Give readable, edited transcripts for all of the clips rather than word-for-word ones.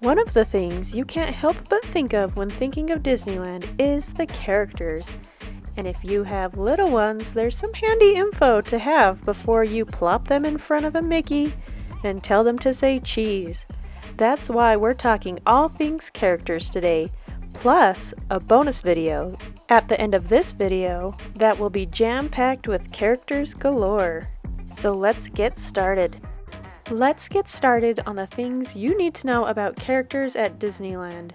One of the things you can't help but think of when thinking of Disneyland is the characters. And if you have little ones, there's some handy info to have before you plop them in front of a Mickey and tell them to say cheese. That's why we're talking all things characters today, plus a bonus video at the end of this video that will be jam-packed with characters galore. So let's get started. Let's get started on the things you need to know about characters at Disneyland.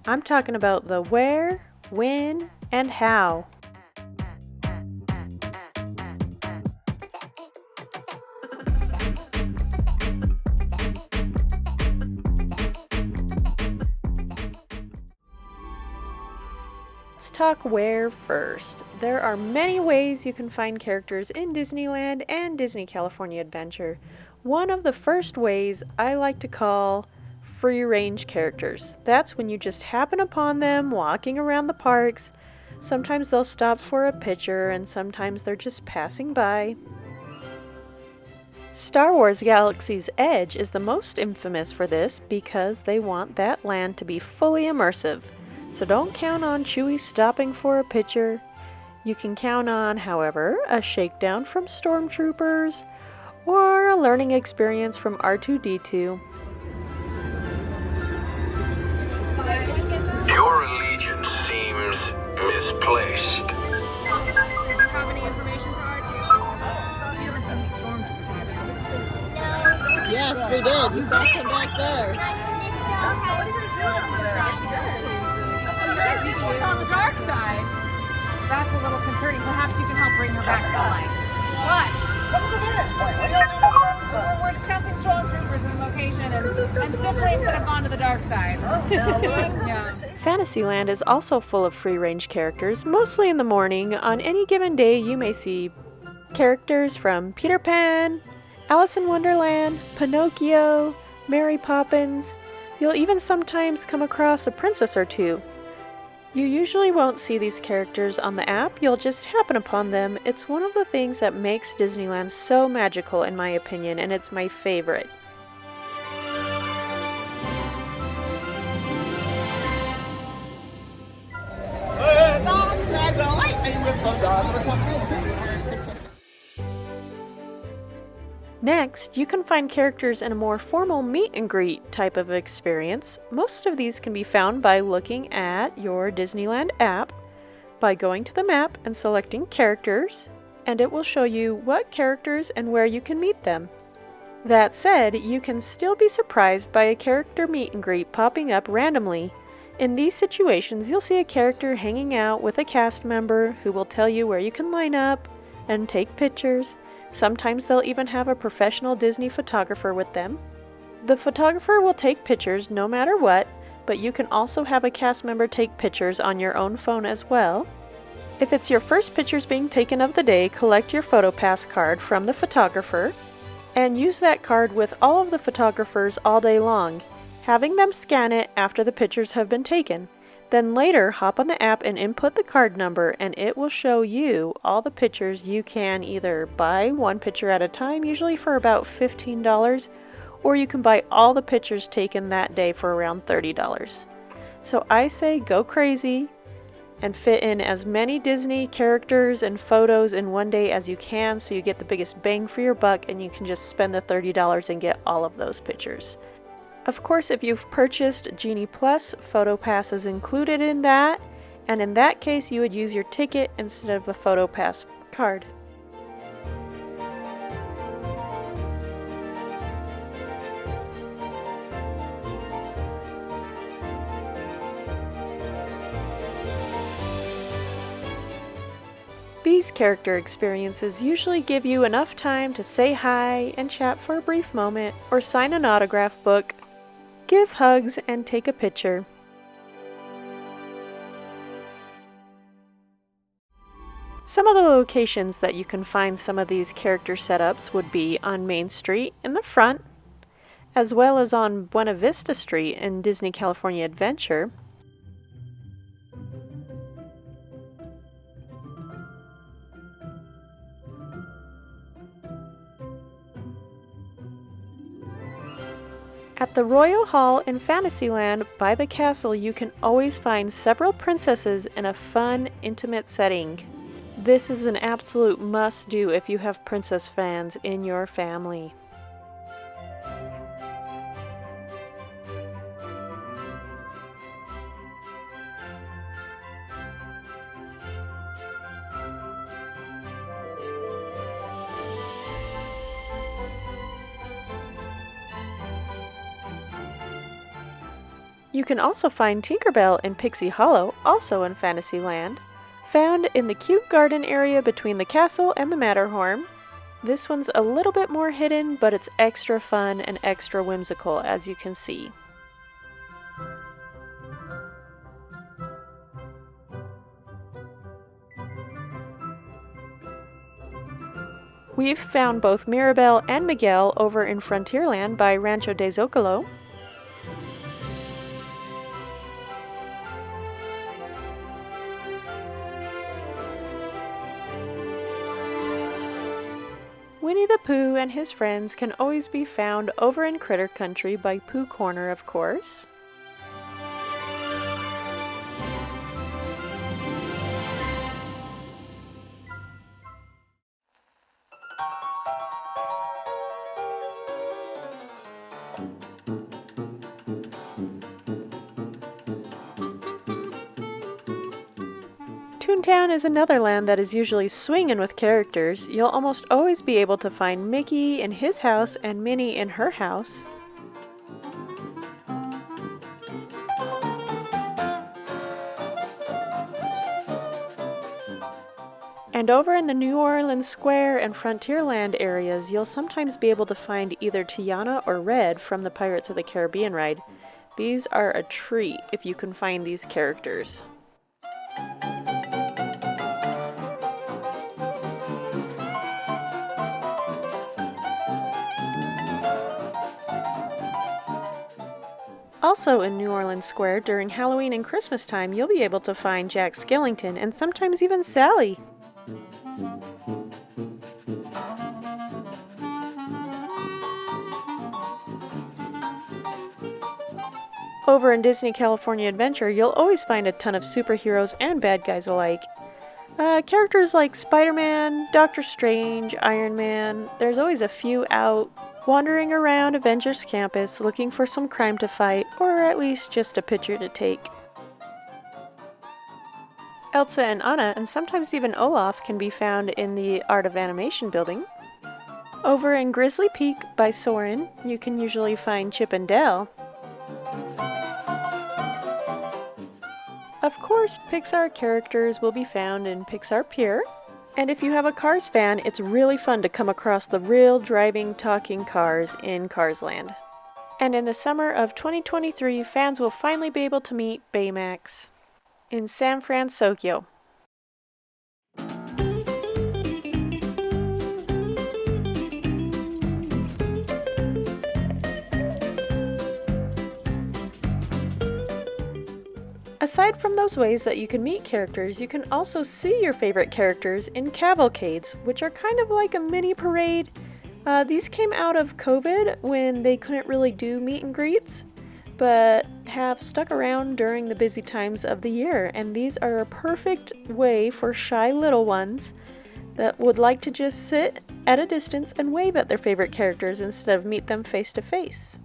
I'm talking about the where, when, and how. Let's talk where first. There are many ways you can find characters in Disneyland and Disney California Adventure. One of the first ways I like to call free-range characters. That's when you just happen upon them walking around the parks. Sometimes they'll stop for a picture and sometimes they're just passing by. Star Wars Galaxy's Edge is the most infamous for this because they want that land to be fully immersive. So don't count on Chewie stopping for a picture. You can count on, however, a shakedown from stormtroopers or a learning experience from R2-D2. Your allegiance seems misplaced. Do you have any information for R2? You haven't seen any stormtroopers, have you? Yes, we did. We saw some back there. She's on the dark side. That's a little concerning. Perhaps you can help bring her back to light. What? We're discussing stormtroopers in location and siblings that have gone to the dark side. Yeah. Fantasyland is also full of free-range characters, mostly in the morning. On any given day, you may see characters from Peter Pan, Alice in Wonderland, Pinocchio, Mary Poppins. You'll even sometimes come across a princess or two. You usually won't see these characters on the app, you'll just happen upon them. It's one of the things that makes Disneyland so magical in my opinion, and it's my favorite. Next, you can find characters in a more formal meet and greet type of experience. Most of these can be found by looking at your Disneyland app, by going to the map and selecting characters, and it will show you what characters and where you can meet them. That said, you can still be surprised by a character meet and greet popping up randomly. In these situations, you'll see a character hanging out with a cast member who will tell you where you can line up and take pictures. Sometimes they'll even have a professional Disney photographer with them. The photographer will take pictures no matter what, but you can also have a cast member take pictures on your own phone as well. If it's your first pictures being taken of the day, collect your PhotoPass card from the photographer and use that card with all of the photographers all day long, having them scan it after the pictures have been taken. Then later, hop on the app and input the card number and it will show you all the pictures. You can either buy one picture at a time, usually for about $15, or you can buy all the pictures taken that day for around $30. So I say go crazy and fit in as many Disney characters and photos in one day as you can so you get the biggest bang for your buck and you can just spend the $30 and get all of those pictures. Of course, if you've purchased Genie Plus, PhotoPass is included in that, and in that case you would use your ticket instead of a PhotoPass card. These character experiences usually give you enough time to say hi and chat for a brief moment, or sign an autograph book, give hugs, and take a picture. Some of the locations that you can find some of these character setups would be on Main Street in the front, as well as on Buena Vista Street in Disney California Adventure, At the Royal Hall in Fantasyland by the castle, you can always find several princesses in a fun, intimate setting. This is an absolute must-do if you have princess fans in your family. You can also find Tinkerbell in Pixie Hollow, also in Fantasyland, found in the cute garden area between the castle and the Matterhorn. This one's a little bit more hidden, but it's extra fun and extra whimsical, as you can see. We've found both Mirabel and Miguel over in Frontierland by Rancho de Zocalo. Winnie the Pooh and his friends can always be found over in Critter Country by Pooh Corner, of course. Toon Town is another land that is usually swinging with characters. You'll almost always be able to find Mickey in his house and Minnie in her house. And over in the New Orleans Square and Frontierland areas, you'll sometimes be able to find either Tiana or Red from the Pirates of the Caribbean ride. These are a treat if you can find these characters. Also in New Orleans Square, during Halloween and Christmas time, you'll be able to find Jack Skellington and sometimes even Sally. Over in Disney California Adventure, you'll always find a ton of superheroes and bad guys alike. Characters like Spiderman, Doctor Strange, Iron Man, there's always a few out wandering around Avengers campus looking for some crime to fight, or at least just a picture to take. Elsa and Anna, and sometimes even Olaf, can be found in the Art of Animation building. Over in Grizzly Peak by Soren, you can usually find Chip and Dale. Of course, Pixar characters will be found in Pixar Pier. And if you have a Cars fan, it's really fun to come across the real driving, talking cars in Cars Land. And in the summer of 2023, fans will finally be able to meet Baymax in San Francisco. Aside from those ways that you can meet characters, you can also see your favorite characters in cavalcades, which are kind of like a mini parade. These came out of COVID when they couldn't really do meet and greets, but have stuck around during the busy times of the year. And these are a perfect way for shy little ones that would like to just sit at a distance and wave at their favorite characters instead of meet them face to face.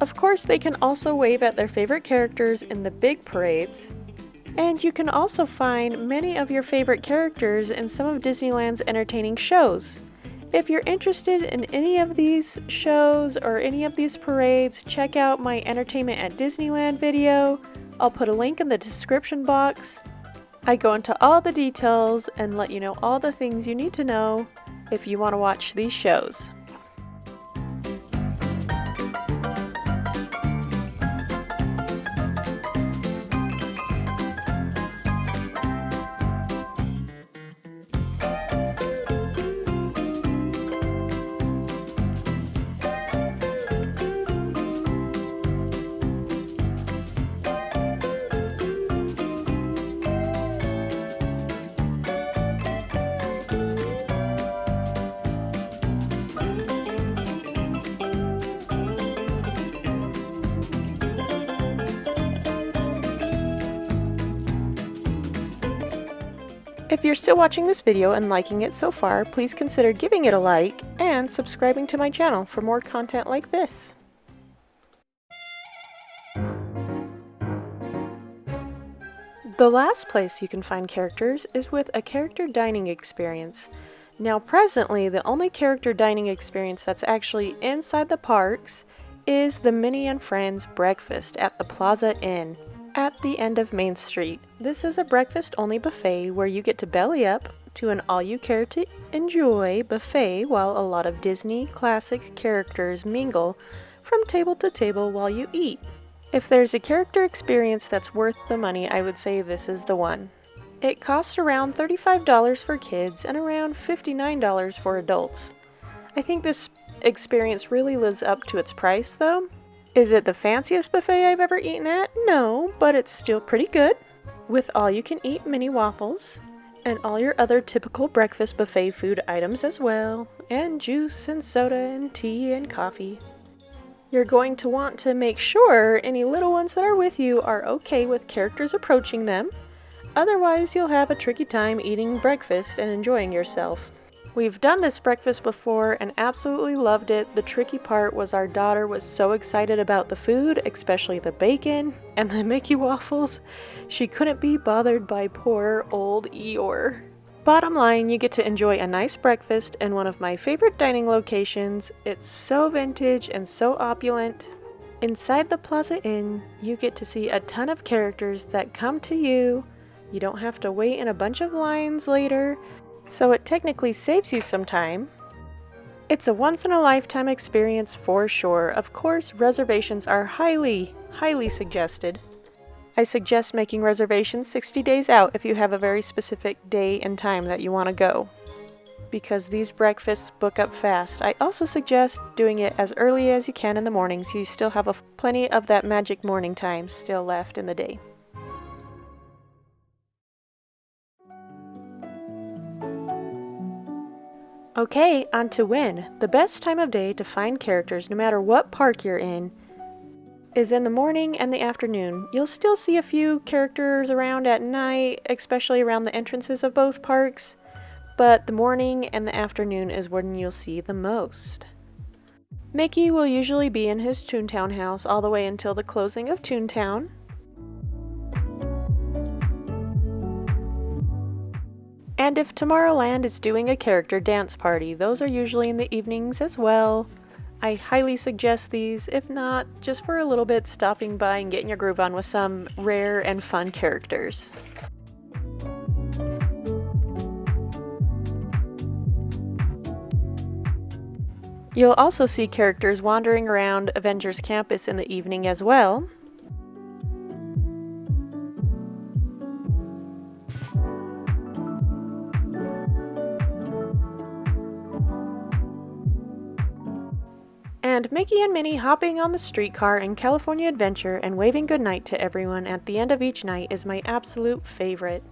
Of course, they can also wave at their favorite characters in the big parades. And you can also find many of your favorite characters in some of Disneyland's entertaining shows. If you're interested in any of these shows or any of these parades, check out my Entertainment at Disneyland video. I'll put a link in the description box. I go into all the details and let you know all the things you need to know if you want to watch these shows. If you're still watching this video and liking it so far, please consider giving it a like and subscribing to my channel for more content like this. The last place you can find characters is with a character dining experience. Now presently, the only character dining experience that's actually inside the parks is the Minnie and Friends breakfast at the Plaza Inn at the end of Main Street. This is a breakfast-only buffet where you get to belly up to an all-you-care-to-enjoy buffet while a lot of Disney classic characters mingle from table to table while you eat. If there's a character experience that's worth the money, I would say this is the one. It costs around $35 for kids and around $59 for adults. I think this experience really lives up to its price though. Is it the fanciest buffet I've ever eaten at? No, but it's still pretty good. With all-you-can-eat mini waffles, and all your other typical breakfast buffet food items as well, and juice and soda and tea and coffee. You're going to want to make sure any little ones that are with you are okay with characters approaching them. Otherwise, you'll have a tricky time eating breakfast and enjoying yourself. We've done this breakfast before and absolutely loved it. The tricky part was our daughter was so excited about the food, especially the bacon and the Mickey waffles. She couldn't be bothered by poor old Eeyore. Bottom line, you get to enjoy a nice breakfast in one of my favorite dining locations. It's so vintage and so opulent. Inside the Plaza Inn, you get to see a ton of characters that come to you. You don't have to wait in a bunch of lines later, so it technically saves you some time. It's a once-in-a-lifetime experience for sure. Of course, reservations are highly suggested. I suggest making reservations 60 days out if you have a very specific day and time that you want to go, because these breakfasts book up fast. I also suggest doing it as early as you can in the morning so you still have plenty of that magic morning time still left in the day. Okay, on to when. The best time of day to find characters, no matter what park you're in, is in the morning and the afternoon. You'll still see a few characters around at night, especially around the entrances of both parks, but the morning and the afternoon is when you'll see the most. Mickey will usually be in his Toon Town house all the way until the closing of Toon Town. And if Tomorrowland is doing a character dance party, those are usually in the evenings as well. I highly suggest these, if not, just for a little bit stopping by and getting your groove on with some rare and fun characters. You'll also see characters wandering around Avengers campus in the evening as well. And Mickey and Minnie hopping on the streetcar in California Adventure and waving goodnight to everyone at the end of each night is my absolute favorite.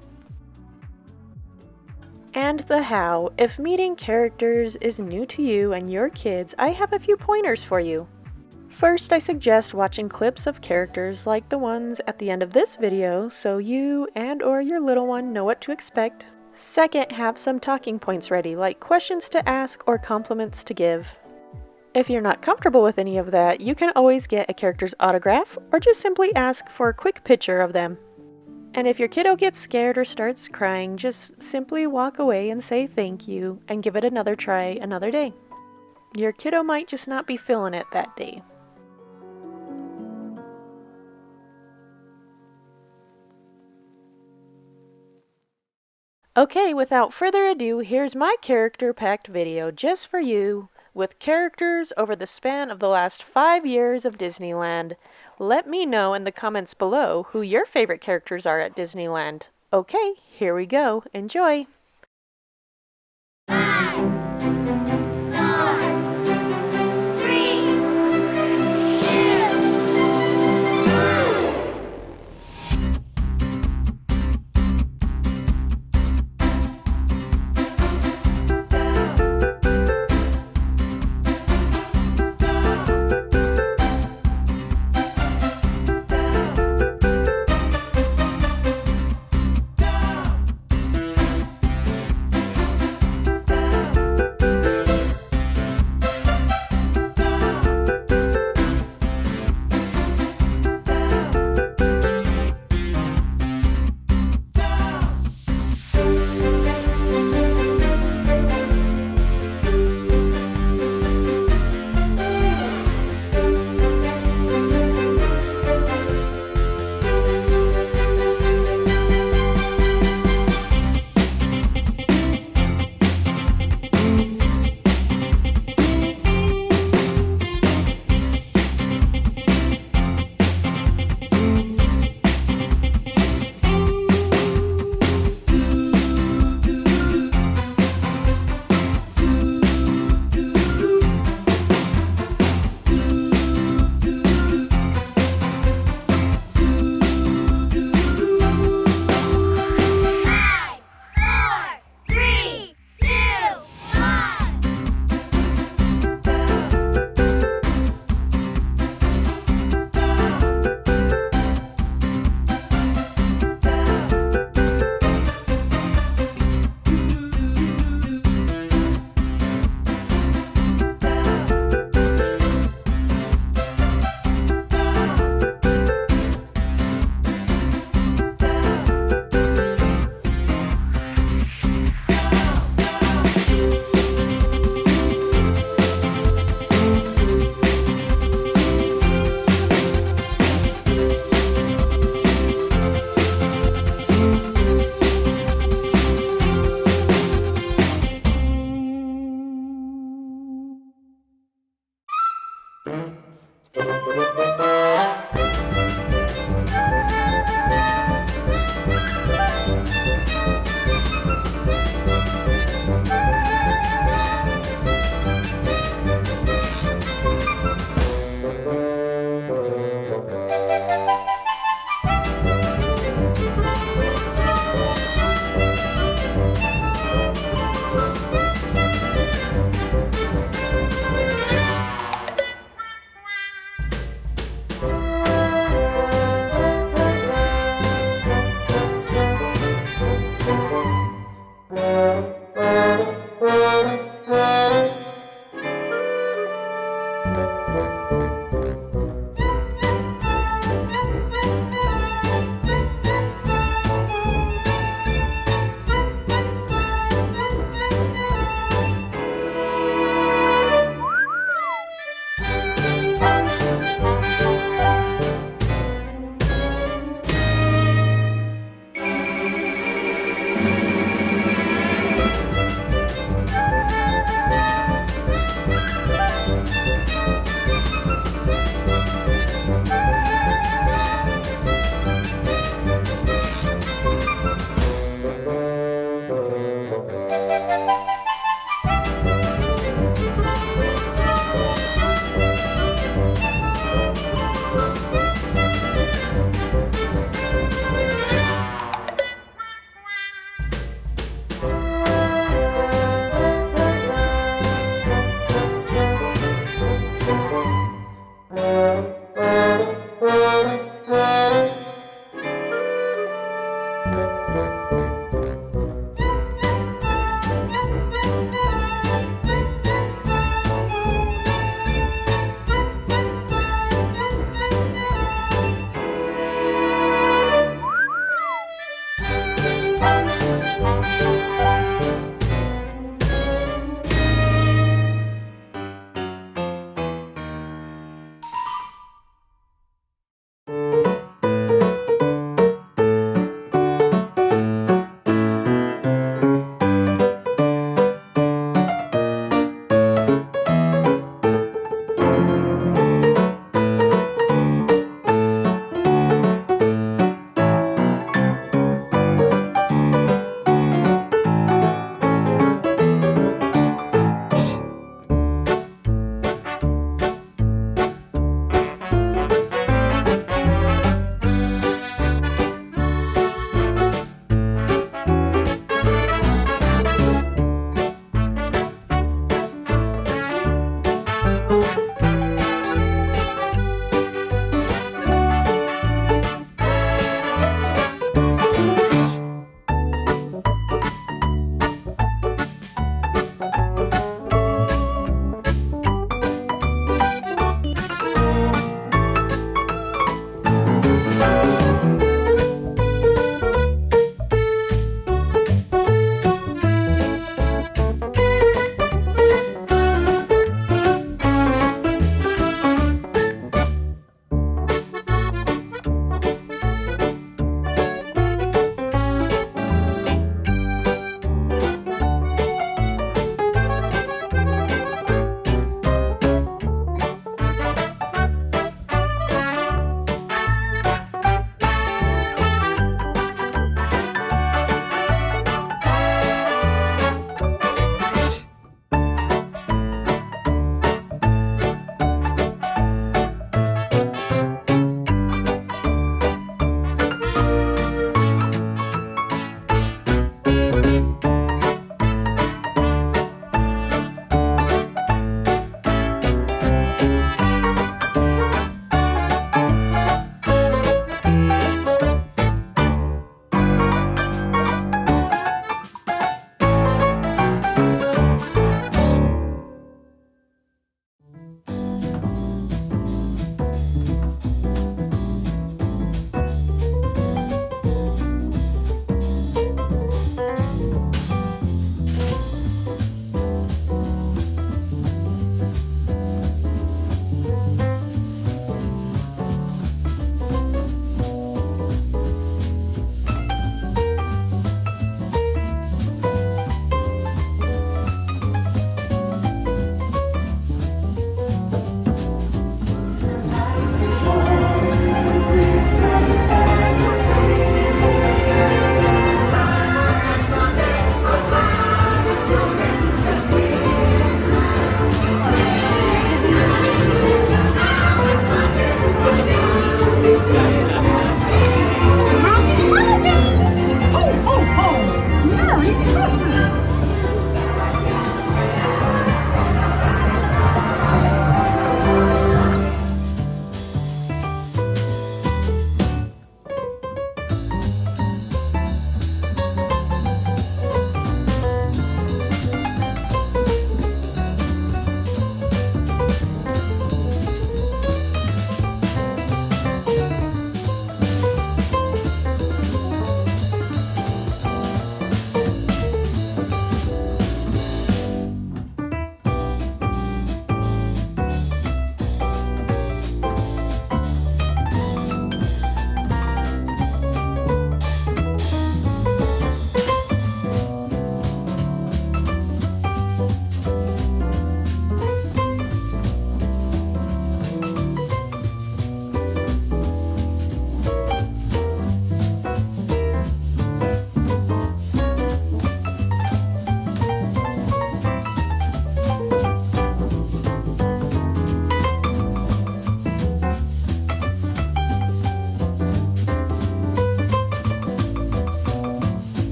And the how. If meeting characters is new to you and your kids, I have a few pointers for you. First, I suggest watching clips of characters like the ones at the end of this video so you and/or your little one know what to expect. Second, have some talking points ready, like questions to ask or compliments to give. If you're not comfortable with any of that, you can always get a character's autograph or just simply ask for a quick picture of them. And if your kiddo gets scared or starts crying, just simply walk away and say thank you and give it another try another day. Your kiddo might just not be feeling it that day. Okay, without further ado, here's my character-packed video just for you, with characters over the span of the last 5 years of Disneyland. Let me know in the comments below who your favorite characters are at Disneyland. Okay, here we go. Enjoy!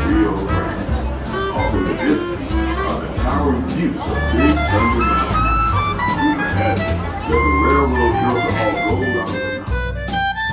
real grand. Off in the distance are the towering views of Big Thunder Mountain. Rumor has it that the railroad built to haul gold out of the mountain.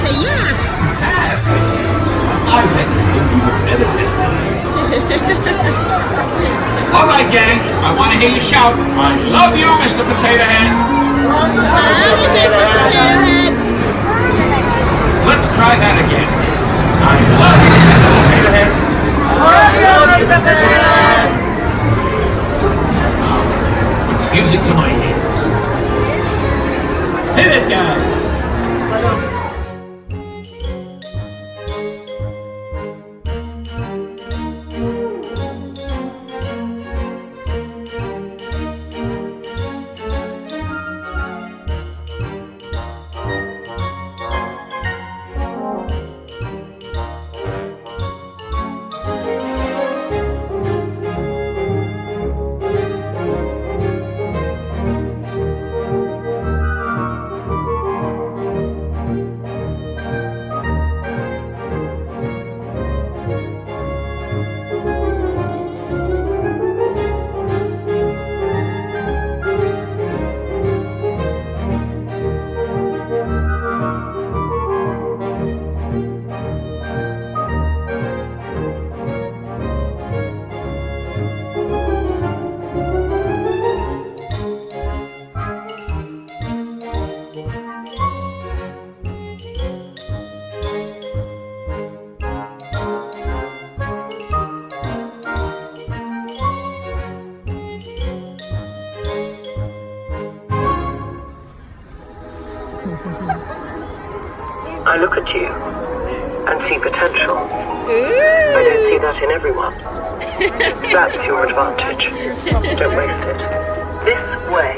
Say yeah. I bet you were better this time. All right, gang. I want to hear you shout, "I love you, Mr. Potato Head." Let's try that again. I love you, Mr. Potato Head. It's music to my ears. Hit it, guys. I look at you and see potential. I don't see that in everyone. That's your advantage. Don't waste it. This way.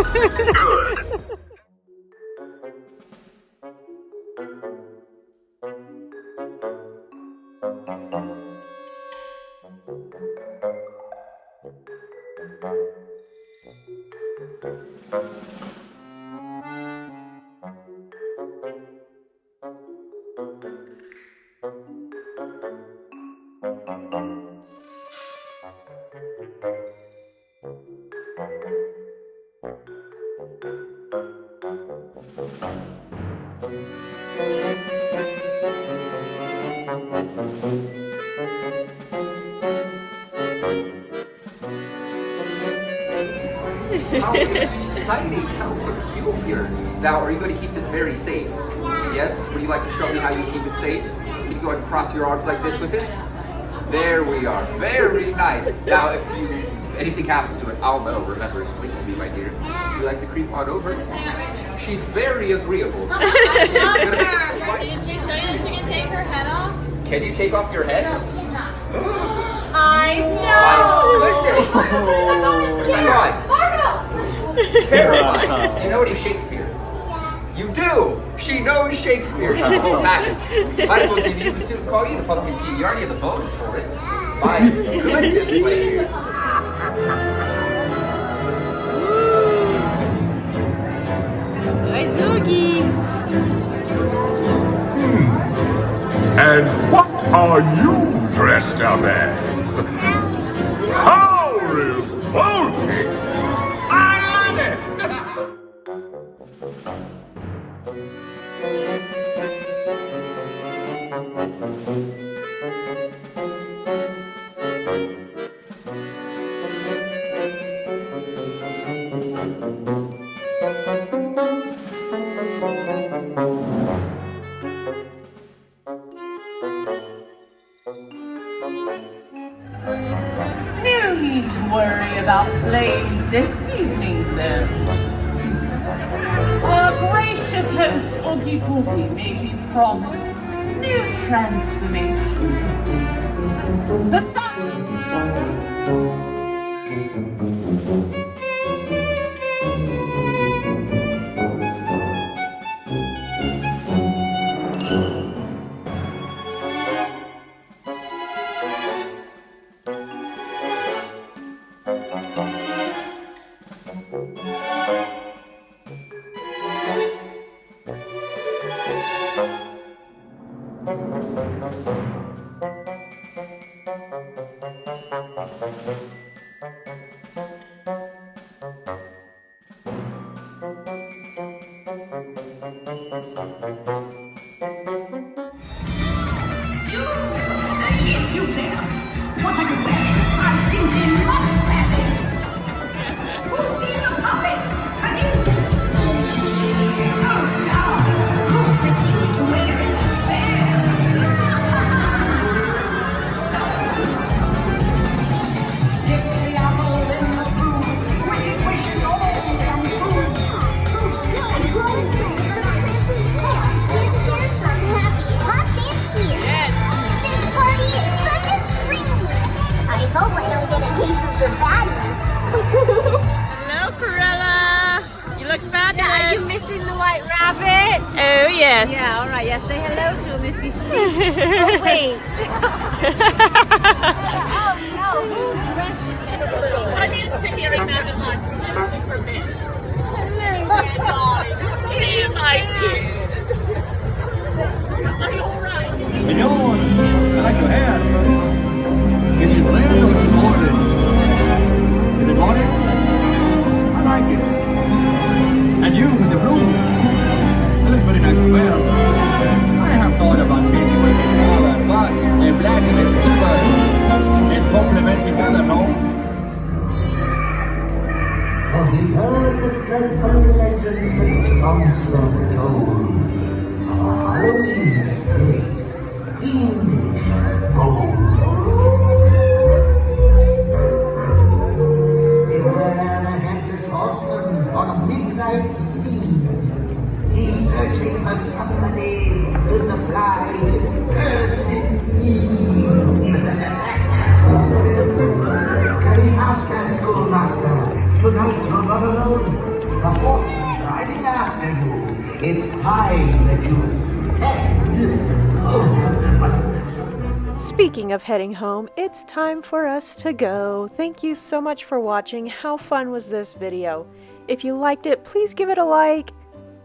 Good. How exciting! How peculiar! Now, are you going to keep this very safe? Yes? Would you like to show me how you keep it safe? Can you go ahead and cross your arms like this with it? There we are. Very nice. Now, if anything happens to it, I'll know. Remember, it's linked to me, my dear. You like to creep on over? She's very agreeable. Did she show you that she can take her head off? Can you take off your head? I know! My goodness! Terrifying. Do you know any Shakespeare? You do! She knows Shakespeare. She's the whole package. Might as well give you the suit and call you the pumpkin king. You already have the bones for it. My goodness, lady. Hi, Oogie. And what are you dressed up as? How revolting! I love it! No need to worry about flames this evening, then. Our gracious host, Oogie Boogie, made me promise new transformations this evening. The sun. Yes, you there. What are you wearing? I simply must have it. Who's seen the puppet? Have you? Oh, God. Who expects you to wear it? Stick the apple in the room. Wicked wishes all come true. Fruits and grows. Here's some happy hot here. Yes. This party is such a spree. I hope I don't get a case of the badness. Hello, Cruella. You look fabulous. Yeah, are you missing the white rabbit? Oh, yes. Yeah, all right. Yeah, say hello to him if you see. Oh, wait. Oh, no. Who's dressing? I'm used to hearing that as I'm for men. Hello, see my tears. Are you all right? I know. I like your hair. Is it red or is it orange? Is it orange? I like it. And you with the blue. You look very nice to wear. I have thought about changing my color, but a black and a silver. It complements each other, no? Have you heard the dreadful legend that comes from told of a Halloween spirit, fiendish and bold? Beware the headless horseman on a midnight steed. He's searching for somebody to supply his cursed need. Scurry faster, schoolmaster. Tonight you're not alone. The horseman's riding after you. It's time that you head home. Speaking of heading home, it's time for us to go. Thank you so much for watching. How fun was this video? If you liked it, please give it a like.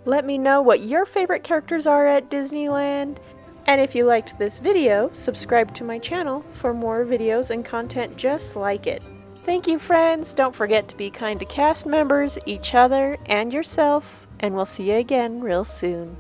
Let me know what your favorite characters are at Disneyland. And if you liked this video, subscribe to my channel for more videos and content just like it. Thank you, friends. Don't forget to be kind to cast members, each other, and yourself. And we'll see you again real soon.